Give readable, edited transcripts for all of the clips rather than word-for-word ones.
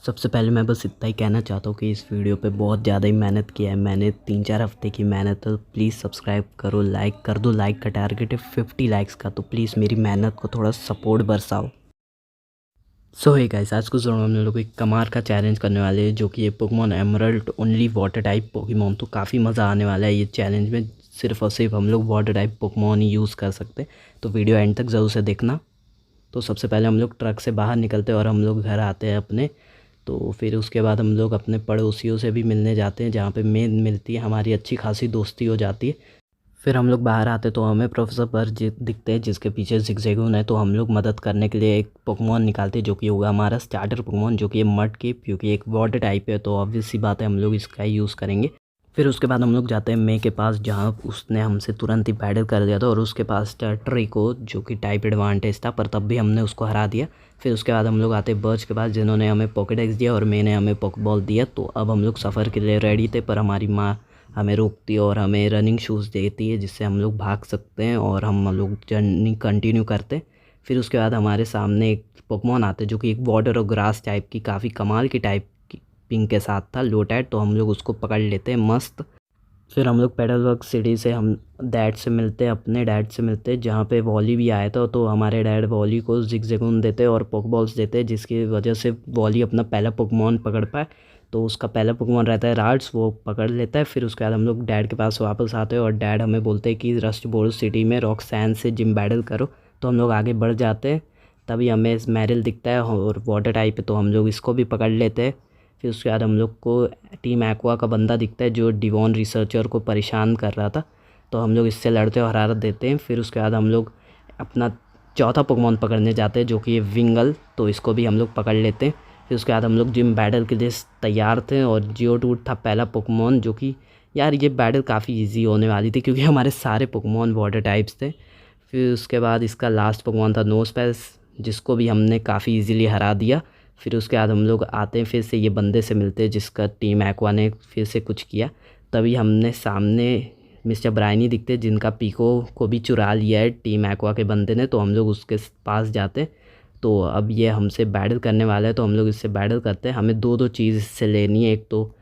सबसे पहले मैं बस इतना ही कहना चाहता हूँ कि इस वीडियो पे बहुत ज़्यादा ही मेहनत किया है मैंने, 3-4 हफ्ते की मेहनत। तो प्लीज़ सब्सक्राइब करो, लाइक कर दो। लाइक का टारगेट है 50 लाइक्स का, तो प्लीज़ मेरी मेहनत को थोड़ा सपोर्ट बरसाओ। सो हे गाइस, आज कुछ हम लोग एक कमाल का चैलेंज करने वाले हैं, जो कि ये Pokemon emerald only water type Pokemon. तो काफ़ी मज़ा आने वाला है ये चैलेंज में। सिर्फ और सिर्फ हम लोग वाटर टाइप पोकेमॉन ही यूज़ कर सकते हैं, तो वीडियो एंड तक ज़रूर से देखना। तो सबसे पहले हम लोग ट्रक से बाहर निकलते हैं और हम लोग घर आते हैं अपने। तो फिर उसके बाद हम लोग अपने पड़ोसियों से भी मिलने जाते हैं, जहाँ पे मेन मिलती है, हमारी अच्छी खासी दोस्ती हो जाती है। फिर हम लोग बाहर आते तो हमें प्रोफेसर बर्ज दिखते हैं, जिसके पीछे जिगजैगून है। तो हम लोग मदद करने के लिए एक पोकेमॉन निकालते हैं, जो कि होगा हमारा स्टार्टर पोकेमॉन, जो कि मड की, क्योंकि एक वाटर टाइप है तो ऑब्वियस सी बात है हम लोग इसका ही यूज़ करेंगे। फिर उसके बाद हम लोग जाते हैं मे के पास, जहाँ उसने हमसे तुरंत ही बैटल कर दिया था, और उसके पास था ट्रिको, जो कि टाइप एडवांटेज था, पर तब भी हमने उसको हरा दिया। फिर उसके बाद हम लोग आते बर्ज के पास, जिन्होंने हमें पॉकेडेक्स दिया और मैंने हमें पॉकेबॉल दिया। तो अब हम लोग सफ़र के लिए रेडी थे, पर हमारी माँ हमें रोकती है और हमें रनिंग शूज़ देती है, जिससे हम लोग भाग सकते हैं और हम लोग जर्नी कंटिन्यू करते हैं। फिर उसके बाद हमारे सामने एक पोकेमॉन आते हैं, जो कि एक वाटर और ग्रास टाइप की, काफ़ी कमाल की टाइप की पिंक के साथ था, लोटैट। तो हम लोग उसको पकड़ लेते हैं मस्त। फिर हम लोग पेडलवर्क सिटी से हम डैड से मिलते हैं, अपने डैड से मिलते हैं, जहाँ पे वॉली भी आया था। तो हमारे डैड वॉली को जिगजैगून देते हैं और पोकेबॉल्स देते हैं, जिसकी वजह से वॉली अपना पहला पोकेमॉन पकड़ पाए। तो उसका पहला पोकेमॉन रहता है राड्स, वो पकड़ लेता है। फिर उसके बाद हम लोग डैड के पास वापस आते हैं और डैड हमें बोलते हैं कि रस्ट बोल सिटी में रॉक्सैन से जिम बैटल करो। तो हम लोग आगे बढ़ जाते हैं, तभी हमें मैरिल दिखता है और वाटर टाइप है, तो हम लोग इसको भी पकड़ लेते हैं। फिर उसके बाद हम लोग को टीम एक्वा का बंदा दिखता है, जो डिवॉन रिसर्चर को परेशान कर रहा था। तो हम लोग इससे लड़ते और हरारत देते हैं। फिर उसके बाद हम लोग अपना चौथा पोकेमॉन पकड़ने जाते हैं, जो कि विंगल। तो इसको भी हम लोग पकड़ लेते हैं। फिर उसके बाद हम लोग जिम बैटल के लिए तैयार थे, और जियोटूट था पहला पोकेमॉन, जो कि यार ये बैटल काफ़ी इजी होने वाली थी, क्योंकि हमारे सारे पोकेमॉन वाटर टाइप्स थे। फिर उसके बाद इसका लास्ट पोकेमॉन था नोस्पेस, जिसको भी हमने काफ़ी इजीली हरा दिया। फिर उसके बाद हम लोग आते हैं, फिर से ये बंदे से मिलते हैं, जिसका टीम एक्वा ने फिर से कुछ किया। तभी हमने सामने मिस्टर ब्रायनी दिखते, जिनका पीको को भी चुरा लिया है टीम एक्वा के बंदे ने। तो हम लोग उसके पास जाते। तो अब ये हमसे बैटल करने वाला है, तो हम लोग इससे बैटल करते हैं। हमें दो दो चीज़ इससे लेनी है, एक तो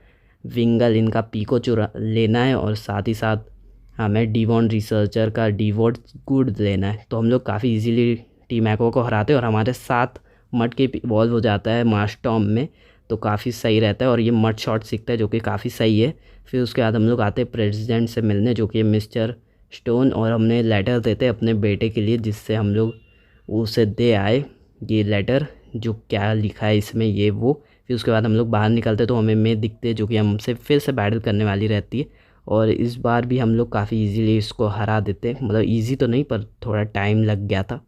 विंगल, इनका पीको चुरा लेना है, और साथ ही साथ हमें डिवॉन रिसर्चर का डिवॉट गुड लेना है। तो हम लोग काफ़ी इजीली टीम एक्वा को हराते हैं, और हमारे साथ मड के इवॉल्व हो जाता है मास्टॉम में। तो काफ़ी सही रहता है, और ये मड शॉट सीखता है, जो कि काफ़ी सही है। फिर उसके बाद हम लोग आते हैं प्रेसिडेंट से मिलने, जो कि मिस्टर स्टोन, और हमने लेटर देते हैं अपने बेटे के लिए, जिससे हम लोग उसे दे आए ये लेटर, जो क्या लिखा है इसमें ये वो। फिर उसके बाद हम लोग बाहर निकलते तो हमें मैं दिखते, जो कि हमसे फिर से बैटल करने वाली रहती है, और इस बार भी हम लोग काफ़ी इजीली इसको हरा देते। मतलब इजी तो नहीं, पर थोड़ा टाइम लग गया था।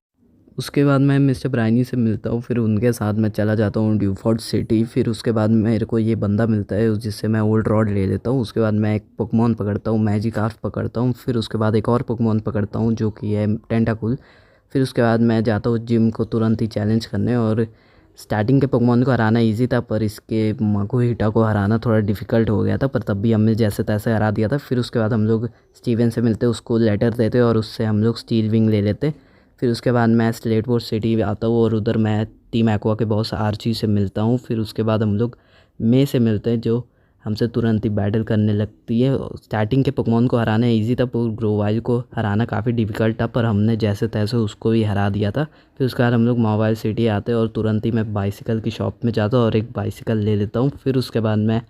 उसके बाद मैं मिस्टर ब्रायनी से मिलता हूँ, फिर उनके साथ मैं चला जाता हूँ ड्यूफोर्ट सिटी। फिर उसके बाद मेरे को ये बंदा मिलता है, जिससे मैं ओल्ड रॉड ले लेता हूँ। उसके बाद मैं एक पोकेमॉन पकड़ता हूँ, मैजिकार्प पकड़ता हूँ। फिर उसके बाद एक और पोकेमॉन पकड़ता हूँ, जो कि है टेंटाकुल। फिर उसके बाद मैं जाता हूँ जिम को तुरंत ही चैलेंज करने। और स्टार्टिंग के पोकेमॉन को हराना ईजी था, पर इसके माकुहिटा को हराना थोड़ा डिफ़िकल्ट हो गया था, पर तब भी हमने जैसे तैसे हरा दिया था। फिर उसके बाद हम लोग स्टीवन से मिलते, उसको लेटर देते, और उससे हम लोग स्टील विंग ले लेते। फिर उसके बाद मैं स्लेटवोर्ड सिटी आता हूँ, और उधर मैं टीम एक्वा के बॉस आर्ची से मिलता हूँ। फिर उसके बाद हम लोग मे से मिलते हैं, जो हमसे तुरंत ही बैटल करने लगती है। स्टार्टिंग के पोकेमॉन को हराना ईजी था, पर ग्रोवाइल को हराना काफ़ी डिफ़िकल्ट था, पर हमने जैसे तैसे उसको भी हरा दिया था। फिर उसके बाद हम लोग मोबाइल सिटी आते हैं, और तुरंत ही मैं बाइसिकल की शॉप में जाता हूँ और एक बाइसिकल ले लेता हूँ। फिर उसके बाद मैं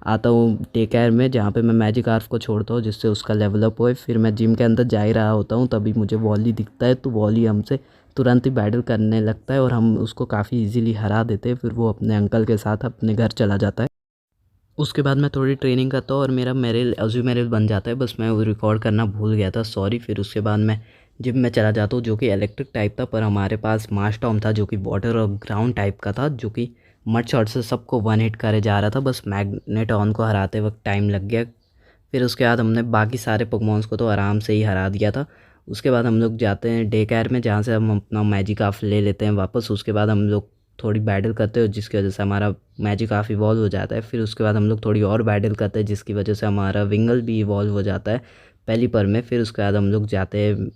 आता हूँ टेक केयर में, जहाँ पे मैं मैजिकार्प को छोड़ता हूँ, जिससे उसका लेवल अप होए। फिर मैं जिम के अंदर जा ही रहा होता हूँ, तभी मुझे वॉली दिखता है। तो वॉली हमसे तुरंत ही बैटल करने लगता है, और हम उसको काफ़ी इजीली हरा देते हैं। फिर वो अपने अंकल के साथ अपने घर चला जाता है। उसके बाद मैं थोड़ी ट्रेनिंग करता हूँ, और मेरा मेरिल अज़ू मेरिल बन जाता है। बस मैं वो रिकॉर्ड करना भूल गया था, सॉरी। फिर उसके बाद मैं जिम में चला जाता हूँ, जो कि इलेक्ट्रिक टाइप था, पर हमारे पास मास्टॉम था, जो कि वाटर और ग्राउंड टाइप का था, जो कि मड शॉट से सबको वन हिट करे जा रहा था। बस मैग्नेटॉन को हराते वक्त टाइम लग गया। फिर उसके बाद हमने बाकी सारे पोकेमॉन्स को तो आराम से ही हरा दिया था। उसके बाद हम लोग जाते हैं डे केयर में, जहाँ से हम अपना मैजिकार्प ले लेते हैं वापस। उसके बाद हम लोग थोड़ी बैटल करते हैं, जिसकी वजह से हमारा मैजिकार्प इवॉल्व हो जाता है। फिर उसके बाद हम लोग थोड़ी और बैटल करते हैं, जिसकी वजह से हमारा विंगल भी इवॉल्व हो जाता है पहली पर में। फिर उसके बाद हम लोग जाते हैं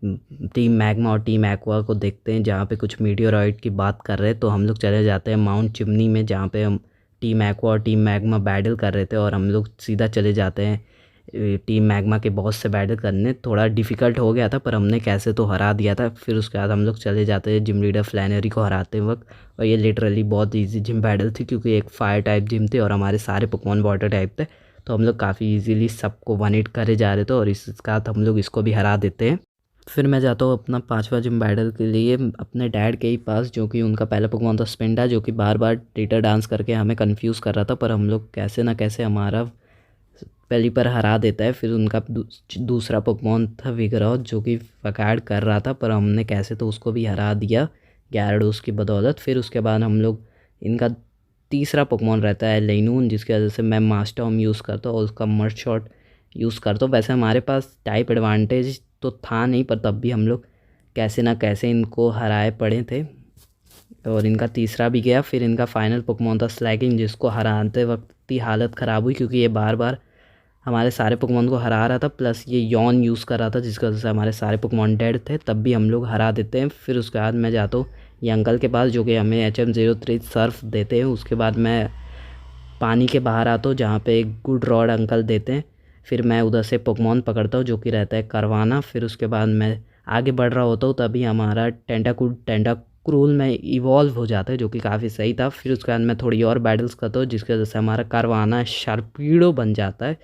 टीम मैग्मा और टीम एक्वा को देखते हैं जहाँ पे कुछ मीटियोराइट की बात कर रहे हैं। तो हम लोग चले जाते हैं माउंट चिमनी में जहाँ पे हम टीम एक्वा और टीम मैग्मा बैटल कर रहे थे, और हम लोग सीधा चले जाते हैं टीम मैग्मा के बॉस से बैटल करने। थोड़ा डिफ़िकल्ट हो गया था पर हमने कैसे तो हरा दिया था। फिर उसके बाद हम लोग चले जाते हैं जिम लीडर फ्लैनरी को हराते वक्त, और ये लिटरली बहुत ईजी जिम बैटल थी क्योंकि एक फायर टाइप जिम थे और हमारे सारे पोकेमॉन वाटर टाइप थे। तो हम लोग काफ़ी ईजीली सबको 1-8 करे जा रहे थे, और इसके साथ हम लोग इसको भी हरा देते हैं। फिर मैं जाता हूँ अपना 5वां जिम बैटल के लिए अपने डैड के ही पास, जो कि उनका पहला पोकेमॉन था स्पिंडा, जो कि बार बार टीटर डांस करके हमें कंफ्यूज कर रहा था, पर हम लोग कैसे ना कैसे हमारा पहली पर हरा देता है। फिर उनका दूसरा पोकेमॉन था विगरॉथ, जो कि फकाड़ कर रहा था, पर हमने कैसे तो उसको भी हरा दिया gyarados की बदौलत। फिर उसके बाद हम लोग इनका तीसरा पोकेमॉन रहता है लेनून, जिसकी वजह से मैं मास्टर्म यूज़ करता हूँ और उसका मर्च शॉट यूज़ करता हूँ। वैसे हमारे पास टाइप एडवांटेज तो था नहीं, पर तब भी हम लोग कैसे ना कैसे इनको हराए पड़े थे, और इनका तीसरा भी गया। फिर इनका फाइनल पोकेमॉन था स्लैगिंग, जिसको हराते वक्त ही हालत ख़राब हुई क्योंकि ये बार बार हमारे सारे पोकेमॉन को हरा रहा था, प्लस ये यॉन यूज़ कर रहा था जिसकी वजह से हमारे सारे पोकेमॉन डेड थे। तब भी हम लोग हरा देते हैं। फिर उसके बाद मैं जाता हूँ ये अंकल के पास जो कि हमें HM03 सर्फ देते हैं। उसके बाद मैं पानी के बाहर आता हूँ जहाँ पे एक गुड रॉड अंकल देते हैं। फिर मैं उधर से पोकेमॉन पकड़ता हूँ जो कि रहता है करवाना। फिर उसके बाद मैं आगे बढ़ रहा होता हूँ तभी हमारा टेंटाक्रूल में इवॉल्व हो जाता है, जो कि काफ़ी सही था। फिर उसके बाद मैं थोड़ी और बैटल्स करता हूँ जिसकी वजह से हमारा करवाना शार्पीडो बन जाता है।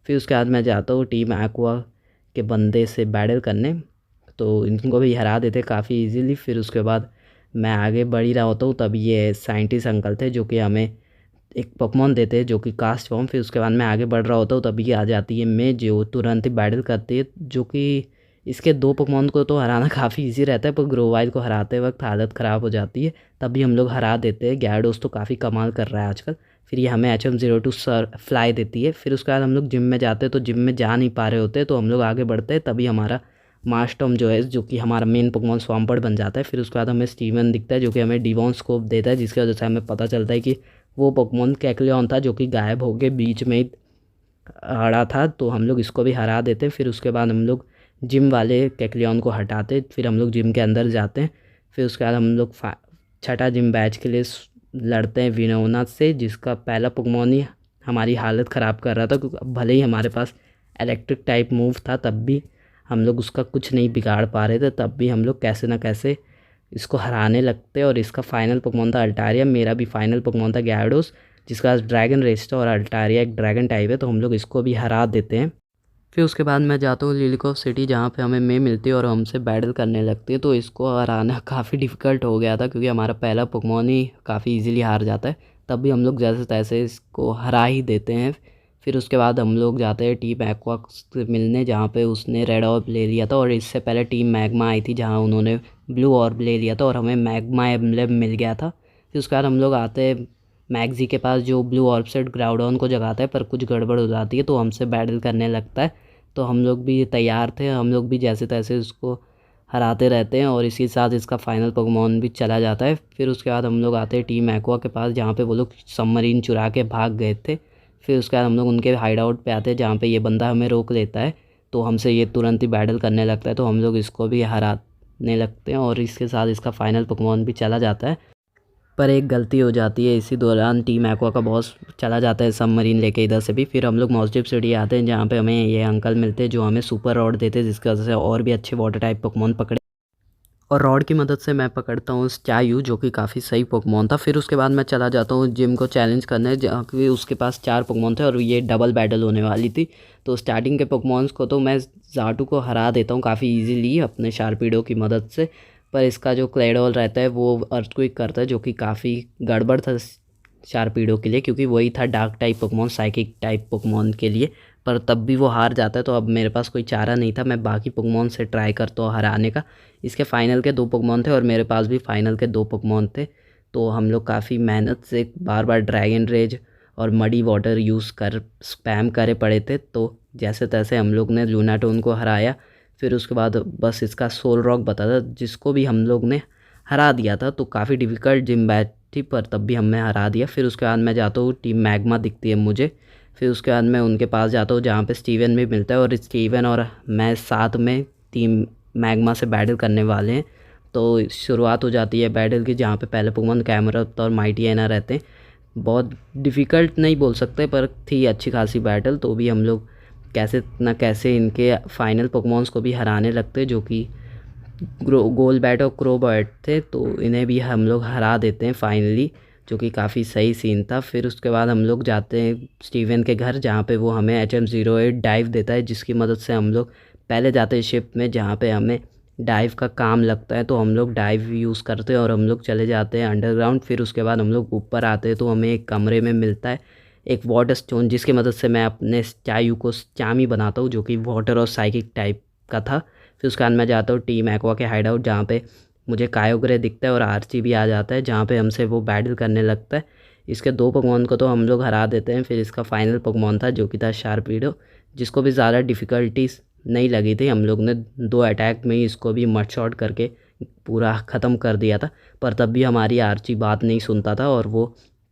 फिर उसके बाद मैं जाता हूँ टीम एक्वा के बंदे से बैटल करने, तो इनको भी हरा देते काफ़ी इजीली। फिर उसके बाद मैं आगे बढ़ ही रहा होता हूँ तभी ये साइंटिस्ट अंकल थे जो कि हमें एक पोकेमॉन देते हैं जो कि कास्ट फॉर्म। फिर उसके बाद मैं आगे बढ़ रहा होता हूँ तभी आ जाती है मैं जो तुरंत ही बैटल करती है, जो कि इसके 2 पोकेमॉन को तो हराना काफ़ी इजी रहता है, पर ग्रोवाइल को हराते वक्त हालत ख़राब हो जाती है। तभी हम लोग हरा देते हैं। gyarados तो काफ़ी कमाल कर रहा है आजकल। फिर ये हमें HM02 सर फ्लाई देती है। फिर उसके बाद हम लोग जिम में जाते हैं, तो जिम में जा नहीं पा रहे होते तो हम लोग आगे बढ़ते हैं तभी हमारा मास्टर्म जो है जो कि हमारा मेन पोकेमॉन स्वाम्पर्ड बन जाता है। फिर उसके बाद हमें स्टीवन दिखता है जो कि हमें डिवॉन स्कोप देता है, जिसकी वजह से हमें पता चलता है कि वो पोकेमॉन कैक्लियन था जो कि गायब हो के बीच में ही अड़ा था। तो हम लोग इसको भी हरा देते हैं। फिर उसके बाद हम लोग जिम वाले कैक्लियन को हटाते, फिर हम लोग जिम के अंदर जाते हैं। फिर उसके बाद हम लोग 6ठा जिम बैच के लिए लड़ते हैं विनोना से, जिसका पहला पोकेमॉन ही हमारी हालत ख़राब कर रहा था क्योंकि भले ही हमारे पास इलेक्ट्रिक टाइप मूव था तब भी हम लोग उसका कुछ नहीं बिगाड़ पा रहे थे। तब भी हम लोग कैसे ना कैसे इसको हराने लगते, और इसका फाइनल पोकेमॉन था अल्टारिया। मेरा भी फाइनल पोकेमॉन था gyarados, जिसका ड्रैगन रेस्ट और अल्टारिया एक ड्रैगन टाइप है, तो हम लोग इसको भी हरा देते हैं। फिर उसके बाद मैं जाता हूँ लिलिकॉफ सिटी जहाँ पे हमें मे मिलती है और हमसे बैटल करने लगती है। तो इसको हराना काफ़ी डिफ़िकल्ट हो गया था क्योंकि हमारा पहला पोकेमॉन ही काफ़ी इजीली हार जाता है। तब भी हम लोग जैसे तैसे इसको हरा ही देते हैं। फिर उसके बाद हम लोग जाते हैं टीम एक्वा से मिलने जहाँ पे उसने रेड ऑर्ब ले लिया था, और इससे पहले टीम मैग्मा आई थी जहाँ उन्होंने ब्लू ऑर्ब ले लिया था और हमें मैग्मा एम्ब्लेम मिल गया था। फिर उसके बाद हम लोग आते हैं मैगजी के पास जो ब्लू ऑर्ब से ग्राउडॉन को जगाता है, पर कुछ गड़बड़ हो जाती है तो हमसे बैटल करने लगता है। तो हम लोग भी तैयार थे, हम लोग भी जैसे तैसे उसको हराते रहते हैं और इसी साथ इसका फाइनल पोकेमॉन भी चला जाता है। फिर उसके बाद हम लोग आते हैं टीम एक्वा के पास जहाँ पे वो लोग सबमरीन चुरा के भाग गए थे। फिर उसके बाद हम लोग उनके हाइड आउट पे आते हैं जहाँ पे ये बंदा हमें रोक लेता है, तो हमसे ये तुरंत ही बैटल करने लगता है, तो हम लोग इसको भी हराने लगते हैं और इसके साथ इसका फाइनल पोकेमॉन भी चला जाता है। पर एक गलती हो जाती है, इसी दौरान टीम एक्वा का बॉस चला जाता है सबमरीन लेके इधर से भी। फिर हम लोग मॉस्टिप सिटी आते हैं जहाँ पे हमें ये अंकल मिलते हैं जो हमें सुपर रॉड देते हैं, जिसकी वजह से और भी अच्छे वाटर टाइप पोकेमॉन पकड़े, और रॉड की मदद से मैं पकड़ता हूँ चायू जो कि काफ़ी सही पोकेमॉन था। फिर उसके बाद मैं चला जाता हूँ जिम को चैलेंज करने जहाँ कि उसके पास 4 पोकेमॉन थे और ये डबल बैटल होने वाली थी। तो स्टार्टिंग के पोकेमॉन्स को तो मैं ज़ाटू को हरा देता हूँ काफ़ी ईजिली अपने शार्पीडो की मदद से, पर इसका जो क्लेडोल रहता है वो अर्थक्वेक करता है जो कि काफ़ी गड़बड़ था शार्पीडो के लिए क्योंकि वही था dark type Pokemon psychic type Pokemon के लिए, पर तब भी वो हार जाता है। तो अब मेरे पास कोई चारा नहीं था, मैं बाकी पोकेमॉन से ट्राई करता हूँ हराने का। इसके फाइनल के 2 पोकेमॉन थे और मेरे पास भी फाइनल के 2 पोकेमॉन थे, तो हम लोग काफ़ी मेहनत से बार बार ड्रैगन रेज और मडी वाटर यूज़ कर स्पैम करे पड़े थे। तो जैसे तैसे हम लोग ने लूनाटोन को हराया। फिर उसके बाद बस इसका सोल रॉक बता था जिसको भी हम लोग ने हरा दिया था, तो काफ़ी डिफ़िकल्ट जिम बैच थी पर तब भी हमने हरा दिया। फिर उसके बाद मैं जाता हूँ टीम मैग्मा दिखती है मुझे। फिर उसके बाद मैं उनके पास जाता हूँ जहाँ पे स्टीवन भी मिलता है और स्टीवन और मैं साथ में टीम मैग्मा से बैटल करने वाले हैं। तो शुरुआत हो जाती है बैटल की, जहाँ पे पहले पोकेमॉन कैमरथ और माइटियना रहते हैं। बहुत डिफ़िकल्ट नहीं बोल सकते, पर थी अच्छी खासी बैटल। तो भी हम लोग कैसे ना कैसे इनके फाइनल पोकेमॉन्स को भी हराने लगते, जो कि गोलबैट और क्रोबैट थे। तो इन्हें भी हम लोग हरा देते हैं फाइनली, जो कि काफ़ी सही सीन था। फिर उसके बाद हम लोग जाते हैं स्टीवन के घर, जहाँ पे वो हमें HM08 डाइव देता है, जिसकी मदद से हम लोग पहले जाते हैं शिप में, जहाँ पे हमें डाइव का काम लगता है। तो हम लोग डाइव यूज़ करते हैं और हम लोग चले जाते हैं अंडरग्राउंड। फिर उसके बाद हम लोग ऊपर आते हैं, तो हमें एक कमरे में मिलता है एक वाटर स्टोन, जिसकी मदद से मैं अपने चायू को चामी बनाता हूँ, जो कि वाटर और साइकिक टाइप का था। फिर उसके बाद मैं जाता हूँ टीम एक्वा के हाइड आउट, जहाँ पे मुझे कायोग्रे दिखता है और आर्ची भी आ जाता है, जहाँ पे हमसे वो बैटल करने लगता है। इसके 2 पोकेमॉन को तो हम लोग हरा देते हैं। फिर इसका फाइनल पोकेमॉन था, जो कि था शार्पीडो, जिसको भी ज़्यादा डिफ़िकल्टीज नहीं लगी थी। हम लोग ने 2 अटैक में ही इसको भी मट शॉट करके पूरा ख़त्म कर दिया था। पर तब भी हमारी आर्ची बात नहीं सुनता था और वो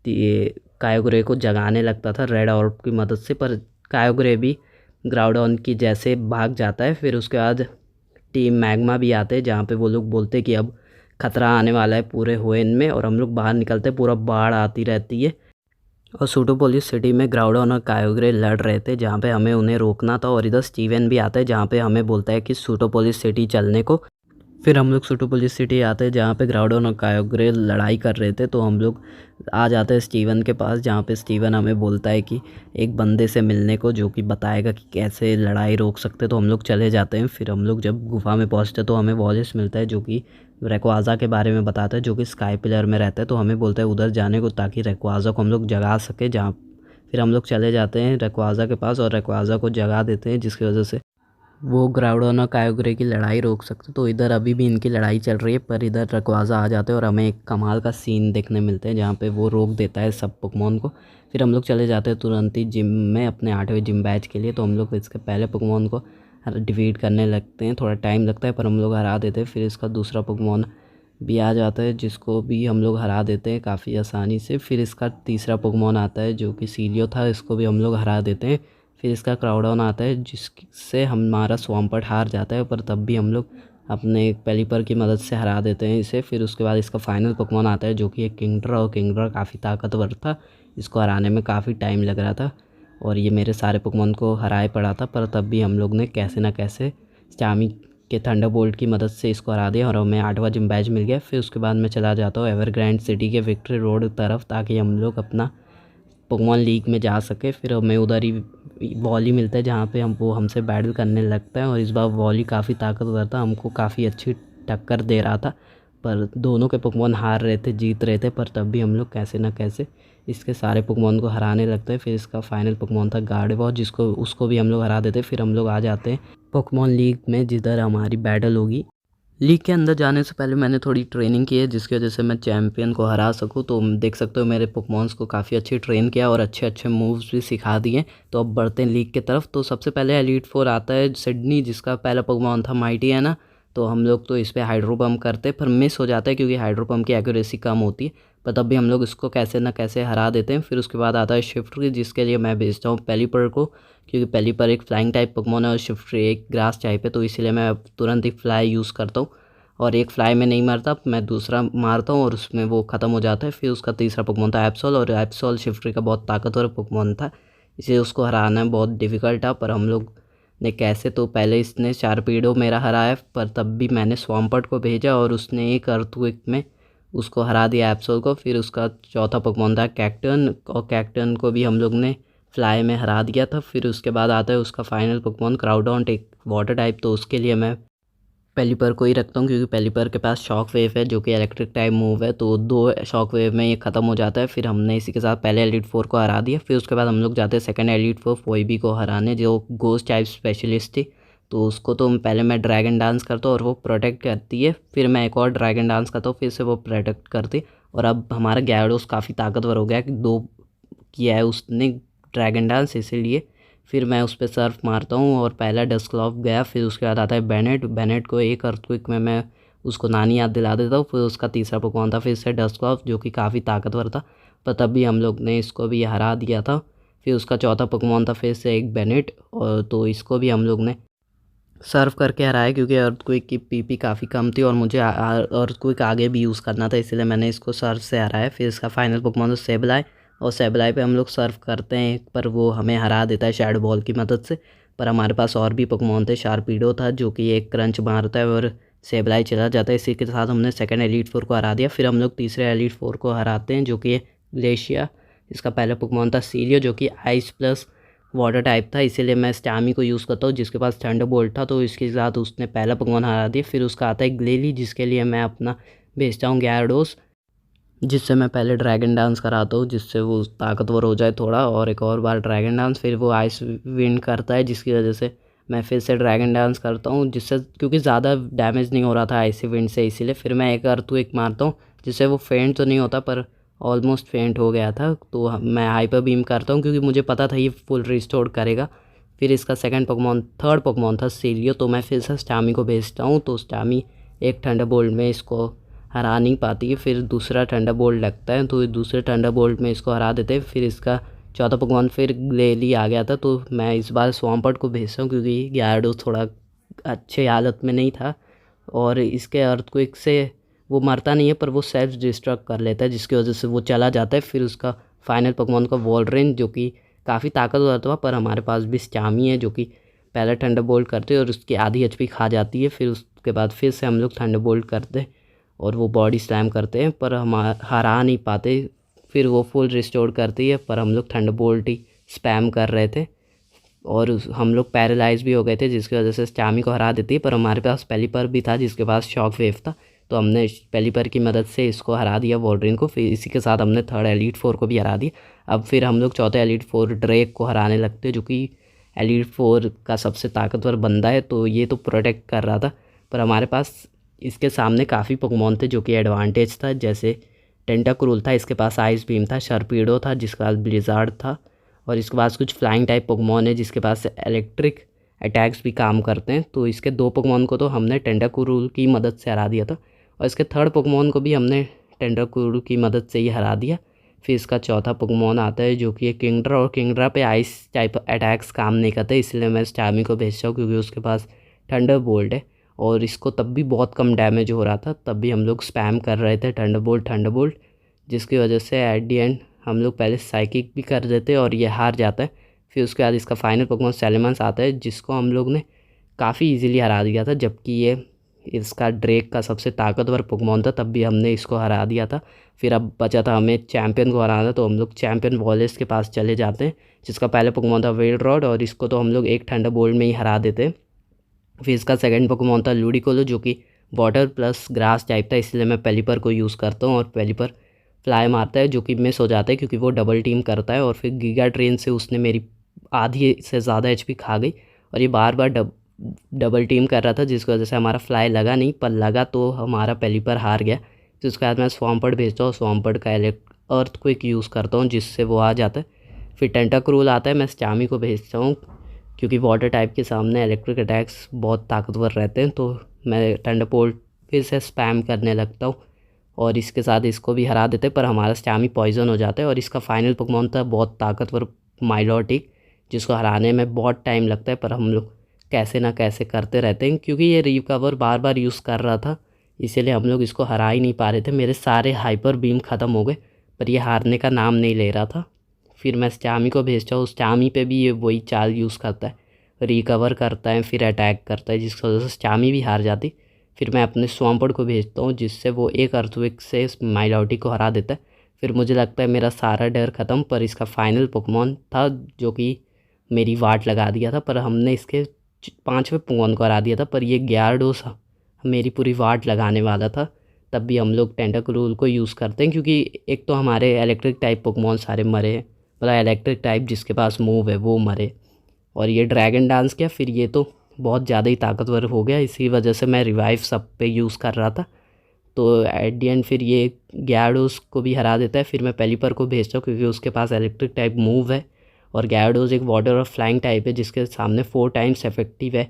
कायोग्रे को जगाने लगता था रेड ऑर्ब की मदद से। पर कायोग्रे भी ग्राउडॉन की जैसे भाग जाता है। फिर उसके बाद टीम मैग्मा भी आते हैं, जहाँ पे वो लोग बोलते हैं कि अब खतरा आने वाला है पूरे होएन में। और हम लोग बाहर निकलते हैं, पूरा बाढ़ आती रहती है और सूटोपोलिस सिटी में ग्राउडॉन और कायोग्रे लड़ रहे थे, जहाँ पे हमें उन्हें रोकना था। और इधर स्टीवन भी आता है, जहाँ पे हमें बोलता है कि सूटोपोलिस सिटी चलने को। फिर हम लोग सूटोपोलिस सिटी आते हैं, जहाँ पे ग्राउडॉन और कायोग्रे लड़ाई कर रहे थे। तो हम लोग आ जाते हैं स्टीवन के पास, जहाँ पे स्टीवन हमें बोलता है कि एक बंदे से मिलने को, जो कि बताएगा कि कैसे लड़ाई रोक सकते। तो हम लोग चले जाते हैं। फिर हम लोग जब गुफा में पहुँचते तो हमें वॉलिस मिलता है, जो कि रेक्वाज़ा के बारे में बताता है, जो कि स्काई पिलर में रहता है। तो हमें बोलता है उधर जाने को, ताकि रेक्वाज़ा को हम लोग जगा सके। जहाँ फिर हम लोग चले जाते हैं रेक्वाज़ा के पास और रेक्वाज़ा को जगा देते हैं, जिसकी वजह से वो ग्राउडॉन और कायोग्रे की लड़ाई रोक सकते। तो इधर अभी भी इनकी लड़ाई चल रही है, पर इधर रेक्वाज़ा आ जाते हैं और हमें एक कमाल का सीन देखने मिलते हैं, जहाँ पे वो रोक देता है सब पोकेमॉन को। फिर हम लोग चले जाते हैं तुरंत ही जिम में अपने 8वें जिम बैच के लिए। तो हम लोग इसके पहले पोकेमॉन को डिफीट करने लगते हैं, थोड़ा टाइम लगता है पर हम लोग हरा देते हैं। फिर इसका दूसरा पोकेमॉन भी आ जाता है, जिसको भी हम लोग हरा देते हैं काफ़ी आसानी से। फिर इसका तीसरा पोकेमॉन आता है, जो कि सीलियो था, इसको भी हम लोग हरा देते हैं। फिर इसका क्राउडॉन आता है, जिससे हमारा स्वाम्पट हार जाता है, पर तब भी हम लोग अपने पेलिपर की मदद से हरा देते हैं इसे। फिर उसके बाद इसका फाइनल पोकेमॉन आता है, जो कि एक किंगड्रा, और किंगड्रा काफ़ी ताकतवर था। इसको हराने में काफ़ी टाइम लग रहा था और ये मेरे सारे पोकेमॉन को हराए पड़ा था, पर तब भी हम लोग ने कैसे ना कैसे चामी के थंडरबोल्ट की मदद से इसको हरा दिया और हमें 8वां जिम बैच मिल गया। फिर उसके बाद मैं चला जाता हूँ एवरग्रांड सिटी के विक्ट्री रोड तरफ, ताकि हम लोग अपना पोकेमॉन लीग में जा सके। फिर हमें उधर ही वॉली मिलता है, जहाँ पे वो हमसे बैटल करने लगता है। और इस बार वॉली काफ़ी ताकतवर था, हमको काफ़ी अच्छी टक्कर दे रहा था। पर दोनों के पोकेमॉन हार रहे थे, जीत रहे थे, पर तब भी हम लोग कैसे ना कैसे इसके सारे पोकेमॉन को हराने लगते हैं। फिर इसका फाइनल पोकेमॉन था गार्डेवॉर, जिसको उसको भी हम लोग हरा देते। फिर हम लोग आ जाते हैं पोकेमॉन लीग में, जिधर हमारी बैटल होगी। लीग के अंदर जाने से पहले मैंने थोड़ी ट्रेनिंग की है, जिसकी वजह से मैं चैम्पियन को हरा सकूं। तो देख सकते हो मेरे पोकेमॉन्स को काफ़ी अच्छी ट्रेन किया और अच्छे अच्छे मूव्स भी सिखा दिए। तो अब बढ़ते हैं लीग की तरफ। तो सबसे पहले एलीट 4 आता है सिडनी, जिसका पहला पोकेमॉन था माइटियना। तो हम लोग तो इस पर हाइड्रो पम्प करते, पर मिस हो जाता है क्योंकि हाइड्रो पम्प की एक्यूरेसी कम होती है। पर तब भी हम लोग इसको कैसे ना कैसे हरा देते हैं। फिर उसके बाद आता है शिफ्ट्री, जिसके लिए मैं भेजता हूँ पेलिपर को, क्योंकि पेलिपर एक फ्लाइंग टाइप पोकेमॉन है और शिफ्ट्री एक ग्रास टाइप है। तो इसीलिए मैं तुरंत ही फ्लाई यूज़ करता हूँ और एक फ्लाई में नहीं मरता, मैं दूसरा मारता हूँ और उसमें वो ख़त्म हो जाता है। फिर उसका तीसरा पोकेमॉन था एप्सोल, और एप्सोल शिफ्ट्री का बहुत ताकतवर पोकेमॉन था, इसे उसको हराना बहुत डिफ़िकल्ट था। पर हम लोग ने कैसे, तो पहले इसने शार्पीडो मेरा हराया, पर तब भी मैंने स्वाम्पट को भेजा और उसने एक अर्थक्वेक में उसको हरा दिया एप्सोल को। फिर उसका चौथा पोकेमॉन था कैक्टन, और कैक्टन को भी हम लोग ने फ्लाई में हरा दिया था। फिर उसके बाद आता है उसका फाइनल पोकेमॉन क्राउडॉन्ट, एक वाटर टाइप। तो उसके लिए मैं पेलिपर को ही रखता हूँ, क्योंकि पेलिपर के पास शॉक वेव है, जो कि इलेक्ट्रिक टाइप मूव है। तो 2 शॉक वेव में ये ख़त्म हो जाता है। फिर हमने इसी के साथ पहले एलीट 4 को हरा दिया। फिर उसके बाद हम लोग जाते हैं सेकंड एलीट 4 फोइबी को हराने, जो गोस्ट टाइप स्पेशलिस्ट थी। तो उसको तो पहले मैं ड्रैगन डांस करता हूँ और वो प्रोटेक्ट करती है। फिर मैं एक और ड्रैगन डांस करता हूँ, फिर से वो प्रोटेक्ट करती। और अब हमारा गैरोस काफ़ी ताकतवर हो गया कि 2 किया है उसने ड्रैगन डांस, इसीलिए फिर मैं उस पर सर्फ मारता हूँ और पहला डस्क्लॉफ गया। फिर उसके बाद आता है बेनेट, बेनेट को एक अर्थक्वेक में मैं उसको नानी याद दिला देता हूँ। फिर उसका तीसरा पोकेमॉन था फिर से डस्क्लॉफ, जो कि काफ़ी ताकतवर था, पर तब भी हम लोग ने इसको भी हरा दिया था। फिर उसका चौथा पोकेमॉन था फिर से एक बेनेट, और तो इसको भी हम लोग ने सर्व करके हराया, क्योंकि अर्थक्वेक की पीपी काफ़ी कम थी और मुझे अर्थक्वेक आगे भी यूज़ करना था, इसलिए मैंने इसको सर्व से हराया। फिर इसका फाइनल पोकेमॉन सेबलाई, और सेबलाई पे हम लोग सर्व करते हैं, पर वो हमें हरा देता है शैडो बॉल की मदद से। पर हमारे पास और भी पोकेमॉन थे। शार्पीडो था जो कि एक क्रंच मारता है और सेबलाई चला जाता है। इसी के साथ हमने सेकंड एलीट फोर को हरा दिया। फिर हम लोग तीसरे एलीट फोर को हराते हैं जो कि ग्लेशिया। इसका पहला पोकेमॉन था सीलियो जो कि आइस प्लस वाटर टाइप था, इसीलिए मैं स्टैमी को यूज़ करता हूँ जिसके पास थंडरबोल्ट था, तो इसके साथ उसने पहला पोकेमॉन हरा दिया। फिर उसका आता है ग्लेली जिसके लिए मैं अपना भेजता हूँ gyarados, जिससे मैं पहले ड्रैगन डांस कराता हूँ जिससे वो ताकतवर हो जाए थोड़ा, और एक और बार ड्रैगन डांस। फिर वो आइस विंड करता है जिसकी वजह से मैं फिर से ड्रैगन डांस करता हूँ, जिससे क्योंकि ज़्यादा डैमेज नहीं हो रहा था आइसी विंड से, इसीलिए फिर मैं एक अर्थक्वेक मारता हूँ जिससे वो फेंट तो नहीं होता पर ऑलमोस्ट फेंट हो गया था। तो मैं हाइपर बीम करता हूँ क्योंकि मुझे पता था ये फुल रिस्टोर करेगा। फिर इसका थर्ड पोकेमॉन था सीलियो, तो मैं फिर से स्टामी को भेजता हूँ, तो स्टामी एक थंडरबोल्ट में इसको हरा नहीं पाती है। फिर दूसरा थंडरबोल्ट लगता है तो दूसरे थंडरबोल्ट में इसको हरा देते हैं। फिर इसका चौथा पोकेमॉन फिर ग्लेली आ गया था, तो मैं इस बार स्वाम्पर्ट को भेजता हूँ क्योंकि gyarados थोड़ा अच्छे हालत में नहीं था, और इसके अर्थक्वेक से वो मरता नहीं है पर वो सेल्फ डिस्ट्रक्ट कर लेता है जिसकी वजह से वो चला जाता है। फिर उसका फाइनल पोकेमॉन का वोल्डरेन जो कि काफ़ी ताकतवर था, पर हमारे पास भी स्टामी है जो कि पहले थंडरबोल्ट करते और उसकी आधी एचपी खा जाती है। फिर उसके बाद फिर से हम लोग थंडरबोल्ट करते और वो बॉडी स्लैम करते हैं पर हम हरा नहीं पाते। फिर वो फुल रिस्टोर करती है पर हम लोग थंडरबोल्ट ही स्पैम कर रहे थे और हम लोग पैरालाइज भी हो गए थे जिसकी वजह से स्टामी को हरा देती है। पर हमारे पास पेलिपर भी था जिसके पास शॉक वेव था, तो हमने पेलिपर की मदद से इसको हरा दिया वोल्डरिन को। फिर इसी के साथ हमने थर्ड एलीट फोर को भी हरा दिया। अब फिर हम लोग चौथे एलीट फोर ड्रेक को हराने लगते हैं जो कि एलीट फोर का सबसे ताकतवर बंदा है, तो ये तो प्रोटेक्ट कर रहा था पर हमारे पास इसके सामने काफ़ी पोकेमॉन थे जो कि एडवांटेज था, जैसे टेंटाक्रूल था, इसके पास आइस बीम था, शार्पीडो था जिसके पास ब्लिज़ार्ड था, और इसके पास कुछ फ्लाइंग टाइप पोकेमॉन है जिसके पास इलेक्ट्रिक अटैक्स भी काम करते हैं। तो इसके दो पोकेमॉन को तो हमने टेंटाक्रूल की मदद से हरा दिया था और इसके थर्ड पोकेमॉन को भी हमने टेंटाक्रूल की मदद से ही हरा दिया। फिर इसका चौथा पोकेमॉन आता है जो कि एक किंगड्रा, और किंगड्रा पे आइस टाइप अटैक्स काम नहीं करते, इसलिए मैं स्टामी को भेजता हूँ क्योंकि उसके पास थंडरबोल्ट है और इसको तब भी बहुत कम डैमेज हो रहा था, तब भी हम लोग स्पैम कर रहे थे थंडरबोल्ट, जिसकी वजह से एट दी एंड हम लोग पहले साइकिक भी कर देते और ये हार जाता है। फिर उसके बाद इसका फाइनल पोकेमॉन सैलेमंस आता है जिसको हम लोग ने काफ़ी इजीली हरा दिया था, जबकि ये इसका ड्रेक का सबसे ताकतवर पोकेमॉन था, तब भी हमने इसको हरा दिया था। फिर अब बचा था हमें चैम्पियन को हराना, तो हम लोग चैम्पियन वॉलेस के पास चले जाते हैं जिसका पहले पोकेमॉन था वेल्ड रॉड, और इसको तो हम लोग एक थंडरबोल्ट में ही हरा देते हैं। फिर इसका सेकंड पोकेमॉन था लूडिकोलो जो कि वाटर प्लस ग्रास टाइप था, इसलिए मैं पेलिपर को यूज़ करता हूँ और पेलिपर फ्लाई मारता है जो कि मिस हो जाता है क्योंकि वो डबल टीम करता है, और फिर गीगा ट्रेन से उसने मेरी आधी से ज़्यादा एचपी खा गई और ये बार बार डबल टीम कर रहा था जिसकी वजह से हमारा फ्लाई लगा नहीं, पर लगा तो हमारा पेलिपर हार गया। तो उसके बाद मैं स्वाम्पर्ट भेजता हूँ, स्वाम्पर्ट का अर्थक्वेक यूज़ करता हूँ जिससे वो आ जाता है। फिर टेंटाक्रूल आता है, मैं स्टामी को भेजता हूँ क्योंकि वाटर टाइप के सामने इलेक्ट्रिक अटैक्स बहुत ताकतवर रहते हैं, तो मैं थंडरबोल्ट फिर से स्पैम करने लगता हूँ और इसके साथ इसको भी हरा देते, पर हमारा स्टामी पॉइजन हो जाता है। और इसका फाइनल पोकेमॉन था बहुत ताकतवर माइलोटिक, जिसको हराने में बहुत टाइम लगता है पर हम लोग कैसे ना कैसे करते रहते हैं क्योंकि ये रिकवर बार बार यूज़ कर रहा था, इसीलिए हम लोग इसको हरा ही नहीं पा रहे थे। मेरे सारे हाइपर बीम ख़त्म हो गए पर ये हारने का नाम नहीं ले रहा था। फिर मैं स्टामी को भेजता हूँ, स्टामी पे भी ये वही चाल यूज़ करता है, रिकवर करता है फिर अटैक करता है जिसकी वजह से स्टामी भी हार जाती। फिर मैं अपने स्वाम्पर्ट को भेजता हूँ जिससे वो एक अर्थक्वेक से माइलॉटी को हरा देता है। फिर मुझे लगता है मेरा सारा डर ख़त्म, पर इसका फाइनल पोकेमॉन था जो कि मेरी वाट लगा दिया था, पर हमने इसके पाँचवें पोकेमॉन को हरा दिया था, पर ये gyarados मेरी पूरी वाट लगाने वाला था। तब भी हम लोग टेंटाक्रूल को यूज़ करते हैं क्योंकि एक तो हमारे इलेक्ट्रिक टाइप पोकेमॉन सारे मरे हैं, मतलब इलेक्ट्रिक टाइप जिसके पास मूव है वो मरे, और ये ड्रैगन डांस किया फिर ये तो बहुत ज़्यादा ही ताकतवर हो गया, इसी वजह से मैं रिवाइव सब पे यूज़ कर रहा था। तो एट दी एंड फिर ये gyarados को भी हरा देता है। फिर मैं पेलिपर को भेजता हूँ क्योंकि उसके पास इलेक्ट्रिक टाइप मूव है और gyarados एक वाटर और फ्लाइंग टाइप है जिसके सामने 4 टाइम्स इफेक्टिव है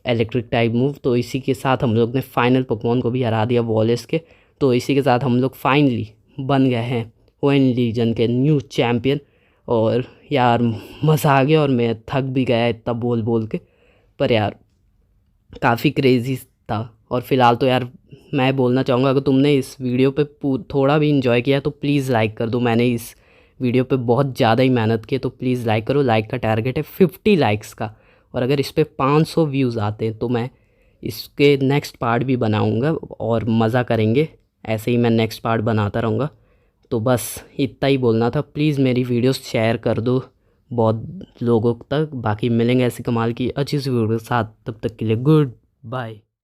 इलेक्ट्रिक टाइप मूव। तो इसी के साथ हम लोग ने फाइनल पोकेमॉन को भी हरा दिया वॉलेस के। तो इसी के साथ हम लोग फाइनली बन गए हैं ओएन लीजन के न्यू चैम्पियन। और यार मज़ा आ गया और मैं थक भी गया इतना बोल बोल के, पर यार काफ़ी क्रेज़ी था। और फ़िलहाल तो यार मैं बोलना चाहूँगा, अगर तुमने इस वीडियो पे थोड़ा भी इन्जॉय किया तो प्लीज़ लाइक कर दो। मैंने इस वीडियो पे बहुत ज़्यादा ही मेहनत की है, तो प्लीज़ लाइक करो। लाइक का टारगेट है 50 लाइक्स का, और अगर इस पे 500 व्यूज़ आते हैं तो मैं इसके नेक्स्ट पार्ट भी बनाऊँगा और मज़ा करेंगे। ऐसे ही मैं नेक्स्ट पार्ट बनाता रहूँगा। तो बस इतना ही बोलना था। प्लीज़ मेरी वीडियोस शेयर कर दो बहुत लोगों तक। बाकी मिलेंगे ऐसी कमाल की अच्छी सी वीडियो के साथ, तब तक के लिए गुड बाय।